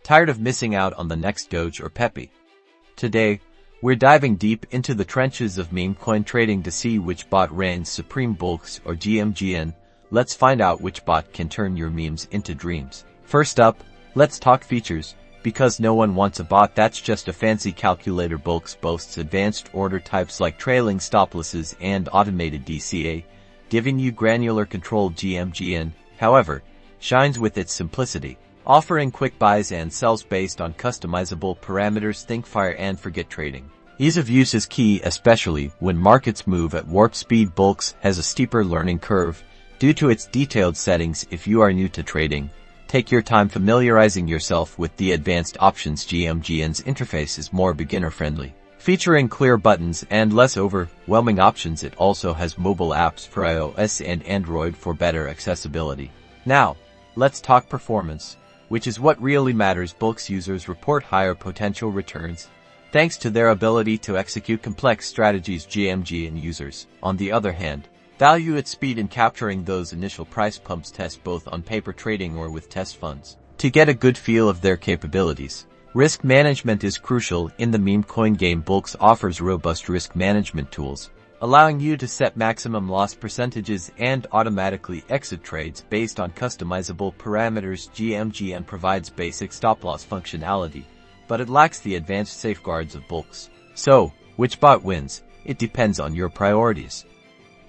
Tired of missing out on the next Doge or Pepe? Today, we're diving deep into the trenches of meme coin trading to see which bot reigns supreme, Bullx or Gmgn. Let's find out which bot can turn your memes into dreams. First up, let's talk features. Because no one wants a bot that's just a fancy calculator, Bullx boasts advanced order types like trailing stop losses and automated DCA, giving you granular control. Gmgn, however, shines with its simplicity, offering quick buys and sells based on customizable parameters. Think fire and forget trading. Ease of use is key, especially when markets move at warp speed. Bullx has a steeper learning curve due to its detailed settings. If you are new to trading, take your time familiarizing yourself with the advanced options. Gmgn's interface is more beginner-friendly, featuring clear buttons and less overwhelming options. It also has mobile apps for iOS and Android for better accessibility. Now, let's talk performance, which is what really matters. Bullx users report higher potential returns thanks to their ability to execute complex strategies. Gmgn users, on the other hand, value its speed in capturing those initial price pumps. Test both on paper trading or with test funds to get a good feel of their capabilities. Risk management is crucial in the meme coin game. Bullx offers robust risk management tools, allowing you to set maximum loss percentages and automatically exit trades based on customizable parameters. Gmgn provides basic stop-loss functionality, but it lacks the advanced safeguards of Bullx. So, which bot wins? It depends on your priorities.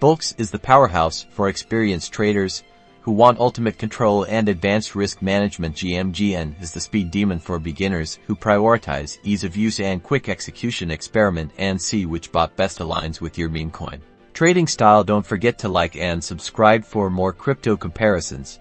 Bullx is the powerhouse for experienced traders who want ultimate control and advanced risk management. Gmgn is the speed demon for beginners who prioritize ease of use and quick execution. Experiment and see which bot best aligns with your meme coin trading style. Don't forget to like and subscribe for more crypto comparisons.